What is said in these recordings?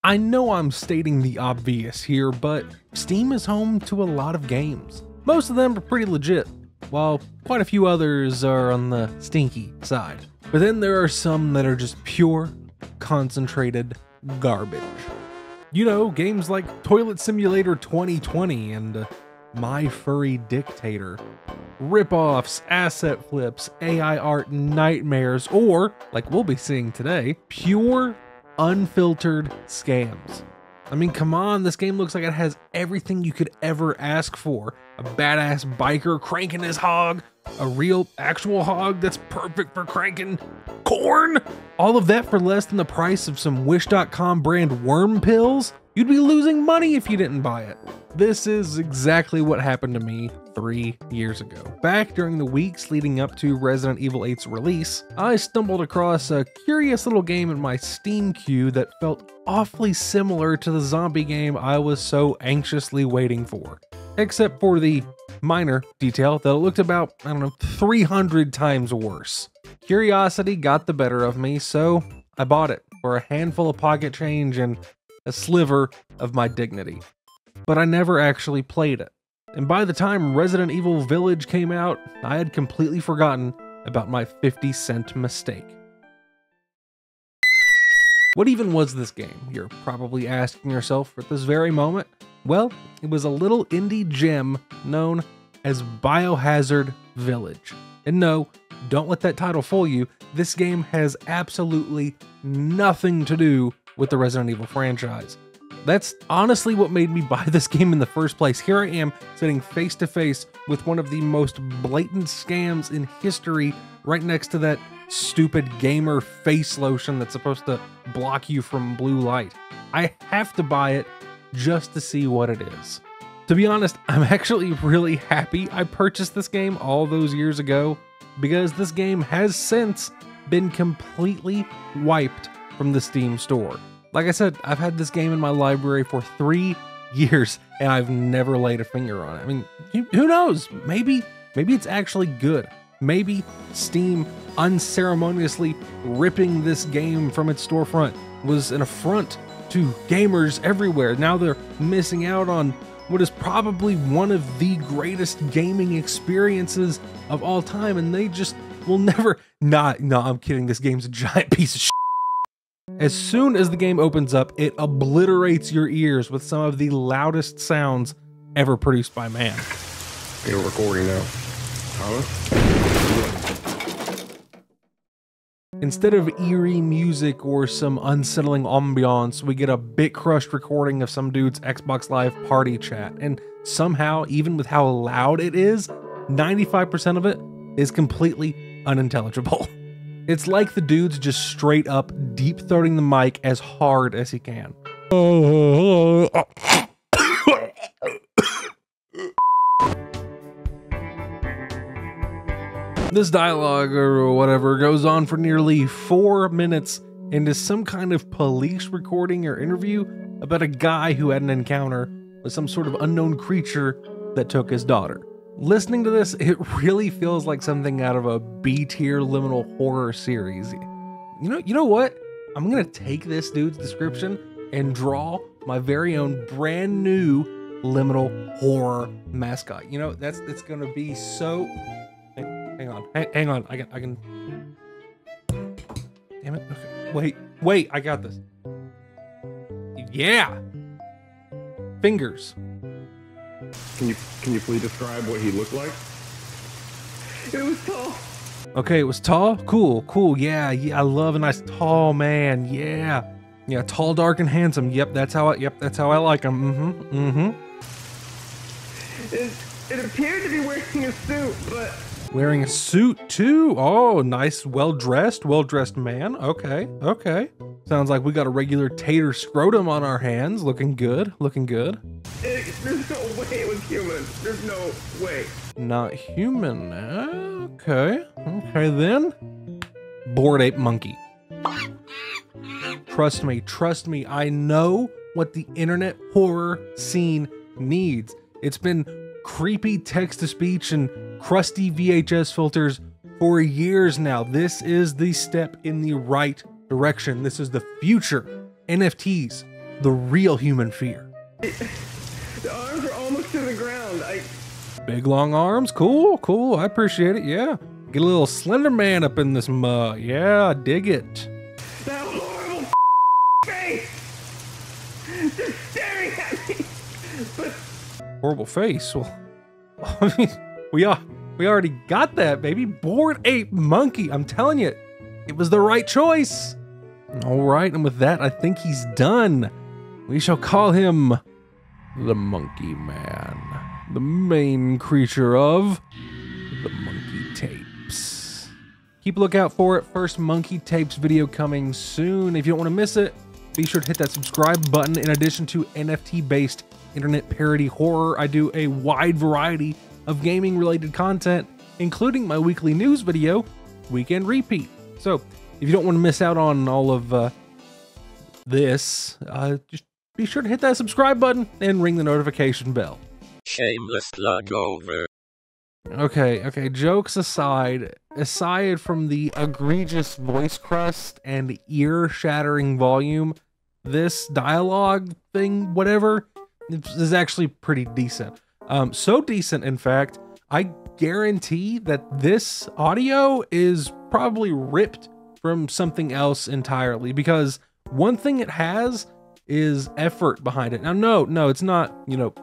I know I'm stating the obvious here, but Steam is home to a lot of games. Most of them are pretty legit, while quite a few others are on the stinky side. But then there are some that are just pure, concentrated garbage. You know, games like Toilet Simulator 2020 and My Furry Dictator. Rip-offs, asset flips, AI art nightmares, or, like we'll be seeing today, pure, unfiltered scams. I mean, come on, this game looks like it has everything you could ever ask for. A badass biker cranking his hog, a real, actual hog that's perfect for cranking corn. All of that for less than the price of some Wish.com brand worm pills? You'd be losing money if you didn't buy it. This is exactly what happened to me 3 years ago. Back during the weeks leading up to Resident Evil 8's release, I stumbled across a curious little game in my Steam queue that felt awfully similar to the zombie game I was so anxiously waiting for. Except for the minor detail that it looked about, 300 times worse. Curiosity got the better of me, so I bought it for a handful of pocket change and a sliver of my dignity. But I never actually played it. And by the time Resident Evil Village came out, I had completely forgotten about my 50-cent mistake. What even was this game? You're probably asking yourself at this very moment. Well, it was a little indie gem known as Biohazard Village. And no, don't let that title fool you. This game has absolutely nothing to do with the Resident Evil franchise. That's honestly what made me buy this game in the first place. Here I am sitting face to face with one of the most blatant scams in history right next to that stupid gamer face lotion that's supposed to block you from blue light. I have to buy it just to see what it is. To be honest, I'm actually really happy I purchased this game all those years ago, because this game has since been completely wiped from the Steam store. Like I said, I've had this game in my library for 3 years and I've never laid a finger on it. I mean, who knows? Maybe it's actually good. Maybe Steam unceremoniously ripping this game from its storefront was an affront to gamers everywhere. Now they're missing out on what is probably one of the greatest gaming experiences of all time, and they just will never... No, I'm kidding. This game's a giant piece of shit. As soon as the game opens up, it obliterates your ears with some of the loudest sounds ever produced by man. You're recording now. Huh? Instead of eerie music or some unsettling ambiance, we get a bit-crushed recording of some dude's Xbox Live party chat. And somehow, even with how loud it is, 95% of it is completely unintelligible. It's like the dude's just straight up deep-throating the mic as hard as he can. This dialogue or whatever goes on for nearly 4 minutes into some kind of police recording or interview about a guy who had an encounter with some sort of unknown creature that took his daughter. Listening to this, it really feels like something out of a B-tier liminal horror series. You know what? I'm gonna take this dude's description and draw my very own brand new liminal horror mascot. You know, it's gonna be so... Hang on. I can. Damn it. Okay. Wait. I got this. Yeah. Fingers. Can you please describe what he looked like? It was tall. Okay, it was tall. Cool. Yeah. I love a nice tall man. Yeah. Tall, dark, and handsome. Yep. That's how I like him. It appeared to be wearing a suit, but. Wearing a suit too. Oh, nice, well-dressed man. Okay. Sounds like we got a regular tater scrotum on our hands. Looking good. There's no way it was human. There's no way. Not human. Okay then. Bored ape monkey. Trust me. I know what the internet horror scene needs. It's been creepy text-to-speech and crusty VHS filters for years now. This is the step in the right direction. This is the future. NFTs, the real human fear. The arms are almost to the ground. Big long arms, cool, cool. I appreciate it. Yeah, get a little Slender Man up in this mud. Yeah, I dig it. That horrible face, just staring at me. But horrible face. Well, I mean, we already got that, baby. Bored ape monkey. I'm telling you, it was the right choice. All right, and with that, I think he's done. We shall call him the Monkey Man, the main creature of the Monkey Tapes. Keep a lookout for it. First Monkey Tapes video coming soon. If you don't want to miss it, be sure to hit that subscribe button. In addition to NFT-based internet parody horror, I do a wide variety of gaming-related content, including my weekly news video, Weekend Repeat. So, if you don't want to miss out on all of this, just be sure to hit that subscribe button and ring the notification bell. Shameless plug over. Okay, jokes aside from the egregious voice crust and ear-shattering volume, this dialogue thing, whatever, is actually pretty decent. So decent, in fact, I guarantee that this audio is probably ripped from something else entirely, because one thing it has is effort behind it. Now, no, it's not,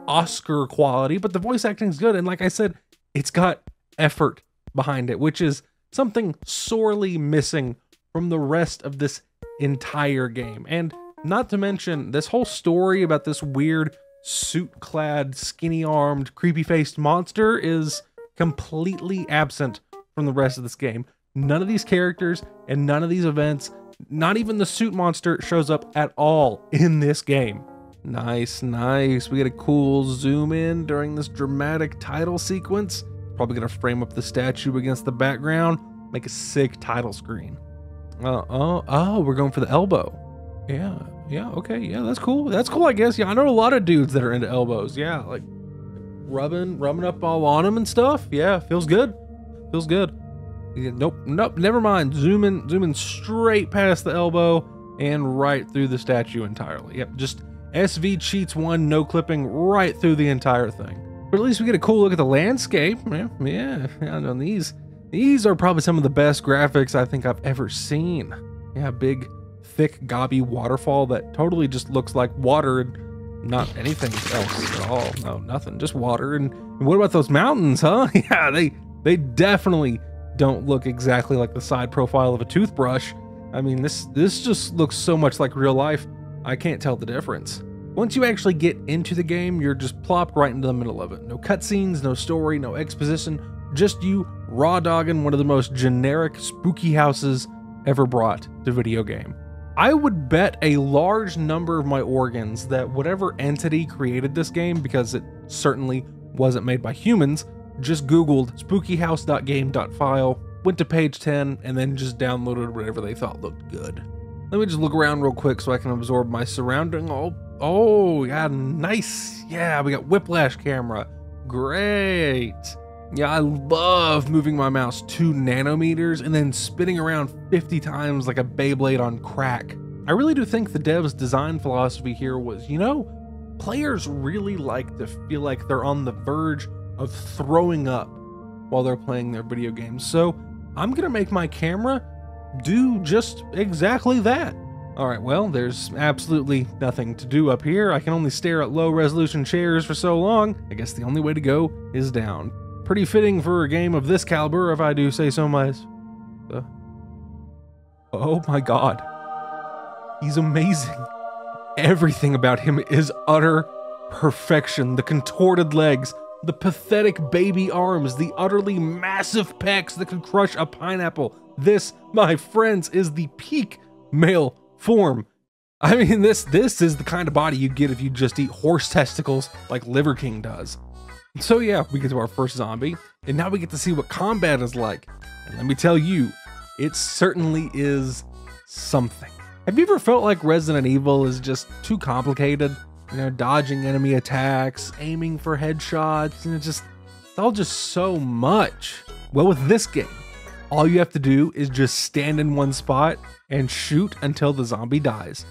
Oscar quality, but the voice acting is good. And like I said, it's got effort behind it, which is something sorely missing from the rest of this entire game. And not to mention, this whole story about this weird suit-clad, skinny-armed, creepy-faced monster is completely absent from the rest of this game. None of these characters and none of these events, not even the suit monster, shows up at all in this game. Nice. We get a cool zoom in during this dramatic title sequence. Probably gonna frame up the statue against the background, make a sick title screen. Oh, we're going for the elbow. Yeah, okay, yeah, that's cool, I guess. Yeah, I know a lot of dudes that are into elbows. Yeah, like rubbing up all on them and stuff. Yeah, feels good. Yeah, nope, never mind. Zoom in straight past the elbow and right through the statue entirely. Yep, just SV cheats one, no clipping right through the entire thing. But at least we get a cool look at the landscape. Yeah, I know these are probably some of the best graphics I think I've ever seen. Yeah, big, thick, gobby waterfall that totally just looks like water and not anything else at all. No, nothing, just water. And what about those mountains, huh? Yeah, they definitely don't look exactly like the side profile of a toothbrush. I mean, this just looks so much like real life, I can't tell the difference. Once you actually get into the game, you're just plopped right into the middle of it. No cutscenes, no story, no exposition, just you raw dogging one of the most generic spooky houses ever brought to video game. I would bet a large number of my organs that whatever entity created this game, because it certainly wasn't made by humans, just Googled spookyhouse.game.file, went to page 10, and then just downloaded whatever they thought looked good. Let me just look around real quick so I can absorb my surrounding. Oh, yeah, nice. Yeah, we got whiplash camera. Great. Yeah, I love moving my mouse 2 nanometers and then spinning around 50 times like a Beyblade on crack. I really do think the devs' design philosophy here was, players really like to feel like they're on the verge of throwing up while they're playing their video games. So I'm gonna make my camera do just exactly that. All right, well, there's absolutely nothing to do up here. I can only stare at low resolution chairs for so long. I guess the only way to go is down. Pretty fitting for a game of this caliber, if I do say so myself. Oh my God. He's amazing. Everything about him is utter perfection. The contorted legs, the pathetic baby arms, the utterly massive pecs that could crush a pineapple. This, my friends, is the peak male form. I mean, this is the kind of body you get if you just eat horse testicles like Liver King does. So yeah, we get to our first zombie, and now we get to see what combat is like. And let me tell you, it certainly is something. Have you ever felt like Resident Evil is just too complicated? Dodging enemy attacks, aiming for headshots, and it's all just so much. Well, with this game, all you have to do is just stand in one spot and shoot until the zombie dies.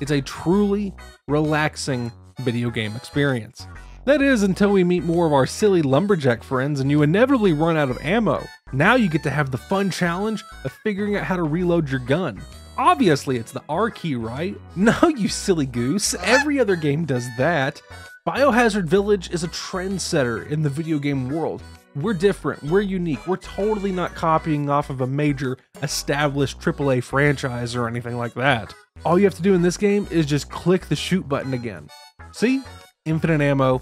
It's a truly relaxing video game experience. That is, until we meet more of our silly lumberjack friends and you inevitably run out of ammo. Now you get to have the fun challenge of figuring out how to reload your gun. Obviously, it's the R key, right? No, you silly goose. Every other game does that. Biohazard Village is a trendsetter in the video game world. We're different, we're unique, we're totally not copying off of a major established AAA franchise or anything like that. All you have to do in this game is just click the shoot button again. See? Infinite ammo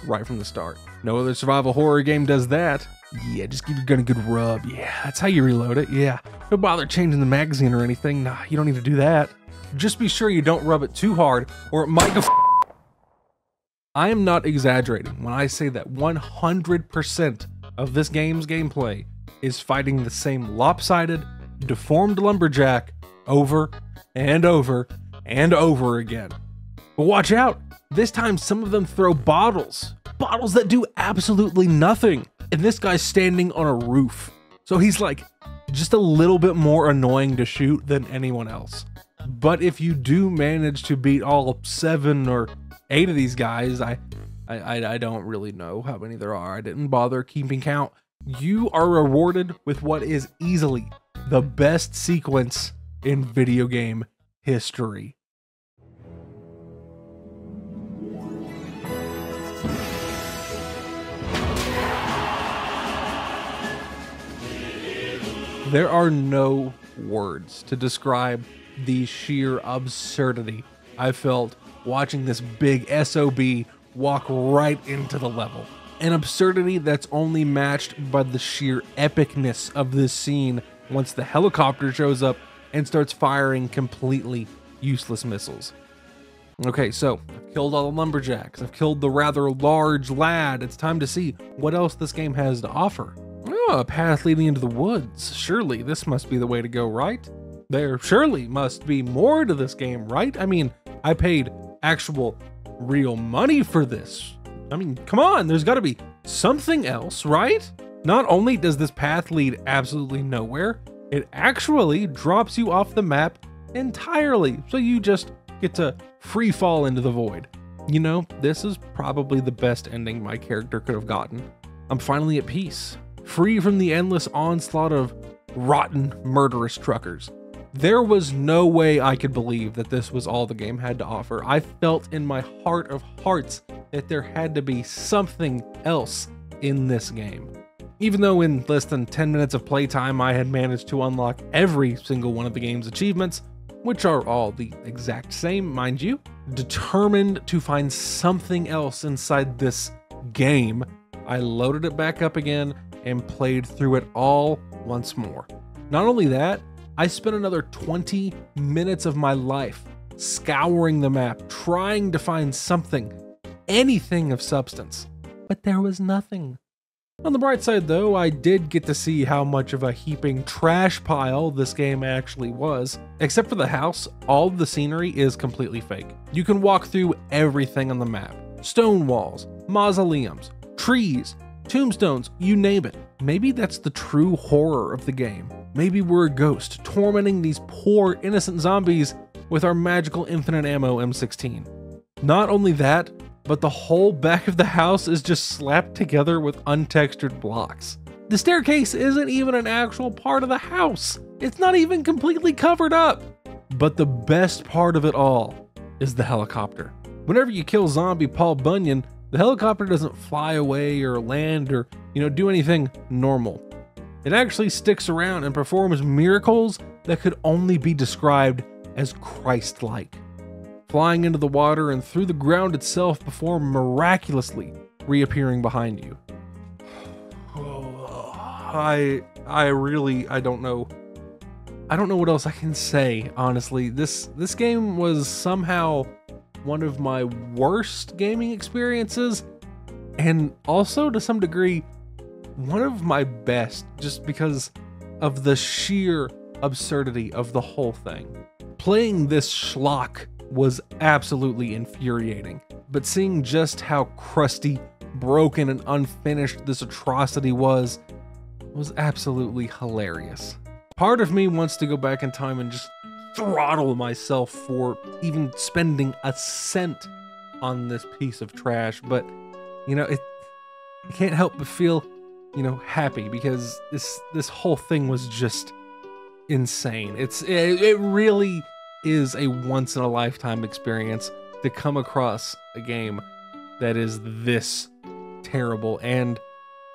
right from the start. No other survival horror game does that. Yeah, just give your gun a good rub. Yeah, that's how you reload it. Yeah, don't bother changing the magazine or anything. Nah, you don't need to do that. Just be sure you don't rub it too hard or it might go. I am not exaggerating when I say that 100% of this game's gameplay is fighting the same lopsided, deformed lumberjack over and over and over again. But watch out! This time some of them throw bottles. Bottles that do absolutely nothing. And this guy's standing on a roof. So he's like just a little bit more annoying to shoot than anyone else. But if you do manage to beat all 7 or 8 of these guys, I don't really know how many there are. I didn't bother keeping count. You are rewarded with what is easily the best sequence in video game history. There are no words to describe the sheer absurdity I felt watching this big SOB walk right into the level. An absurdity that's only matched by the sheer epicness of this scene once the helicopter shows up and starts firing completely useless missiles. Okay, so I've killed all the lumberjacks, I've killed the rather large lad. It's time to see what else this game has to offer. Oh, a path leading into the woods. Surely this must be the way to go, right? There surely must be more to this game, right? I mean, I paid actual real money for this. I mean, come on, there's got to be something else, right? Not only does this path lead absolutely nowhere, it actually drops you off the map entirely, so you just get to free fall into the void. You know, this is probably the best ending my character could have gotten. I'm finally at peace, free from the endless onslaught of rotten, murderous truckers. There was no way I could believe that this was all the game had to offer. I felt in my heart of hearts that there had to be something else in this game. Even though in less than 10 minutes of playtime I had managed to unlock every single one of the game's achievements, which are all the exact same, mind you, determined to find something else inside this game, I loaded it back up again and played through it all once more. Not only that, I spent another 20 minutes of my life scouring the map, trying to find something, anything of substance, but there was nothing. On the bright side though, I did get to see how much of a heaping trash pile this game actually was. Except for the house, all of the scenery is completely fake. You can walk through everything on the map. Stone walls, mausoleums, trees, tombstones, you name it. Maybe that's the true horror of the game. Maybe we're a ghost tormenting these poor innocent zombies with our magical infinite ammo M16. Not only that, but the whole back of the house is just slapped together with untextured blocks. The staircase isn't even an actual part of the house. It's not even completely covered up. But the best part of it all is the helicopter. Whenever you kill zombie Paul Bunyan, the helicopter doesn't fly away or land or, do anything normal. It actually sticks around and performs miracles that could only be described as Christ-like. Flying into the water and through the ground itself before miraculously reappearing behind you. I don't know. I don't know what else I can say, honestly. This game was somehow one of my worst gaming experiences, and also to some degree one of my best, just because of the sheer absurdity of the whole thing. Playing this schlock was absolutely infuriating, but seeing just how crusty, broken, and unfinished this atrocity was absolutely hilarious. Part of me wants to go back in time and just throttle myself for even spending a cent on this piece of trash, but you know, I can't help but feel, you know, happy because this whole thing was just insane. It really is a once in a lifetime experience to come across a game that is this terrible, and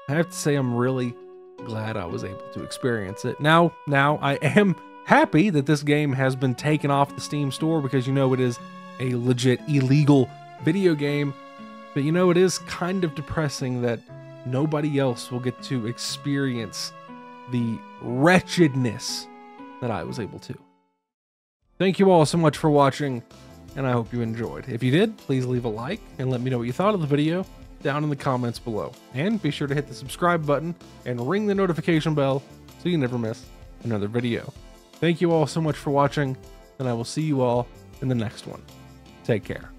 I have to say I'm really glad I was able to experience it. Now I am happy that this game has been taken off the Steam store because, you know, it is a legit illegal video game, but you know, it is kind of depressing that nobody else will get to experience the wretchedness that I was able to. Thank you all so much for watching, and I hope you enjoyed. If you did, please leave a like and let me know what you thought of the video down in the comments below. And be sure to hit the subscribe button and ring the notification bell so you never miss another video. Thank you all so much for watching, and I will see you all in the next one. Take care.